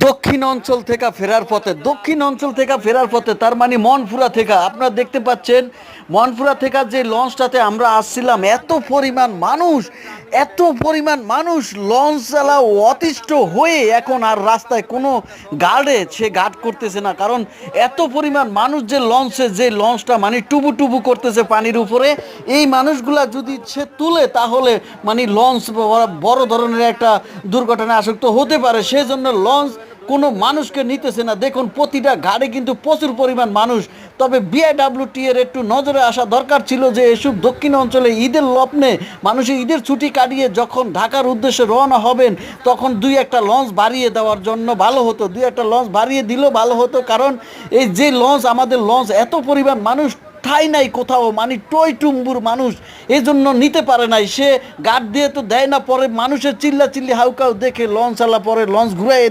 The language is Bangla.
দক্ষিণ অঞ্চল থেকে ফেরার পথে তার মানে মনপুরা থেকে আপনারা দেখতে পাচ্ছেন। মনপুরা থেকে যে লঞ্চটাতে আমরা আসছিলাম, এত পরিমাণ মানুষ লঞ্চ চালা অতিষ্ঠ হয়ে এখন আর রাস্তায় কোনো গার্ড করতেছে না, কারণ এত পরিমাণ মানুষ যে লঞ্চটা মানে টুবু টুবু করতেছে পানির উপরে। এই মানুষগুলা যদি সে তুলে তাহলে মানে লঞ্চ বড় ধরনের একটা দুর্ঘটনা আসক্ত হতে পারে, সেজন্য লঞ্চ কোনো মানুষকে নিতেছে না। দেখুন প্রতিটা ঘাটে কিন্তু প্রচুর পরিমাণ মানুষ। তবে বিআইডব্লিউটি এর একটু নজরে আসা দরকার ছিল যে এসব দক্ষিণ অঞ্চলে ঈদের লগ্নে মানুষের ঈদের ছুটি কাটিয়ে যখন ঢাকার উদ্দেশ্যে রওনা হবেন তখন দুই একটা লঞ্চ বাড়িয়ে দেওয়ার জন্য ভালো হতো, দুই একটা লঞ্চ বাড়িয়ে দিলেও ভালো হতো। কারণ এই যে লঞ্চ, আমাদের লঞ্চ এত পরিমাণ মানুষ ঠাই নাই কোথাও, মানে টই টুম্বুর মানুষ, এই জন্য নিতে পারে নাই। সে গার্ড দিয়ে তো দেয় না, পরে মানুষের চিল্লা চিল্লি হাউকাউ দেখে লঞ্চ চালা পরে লঞ্চ ঘুরাইয়ে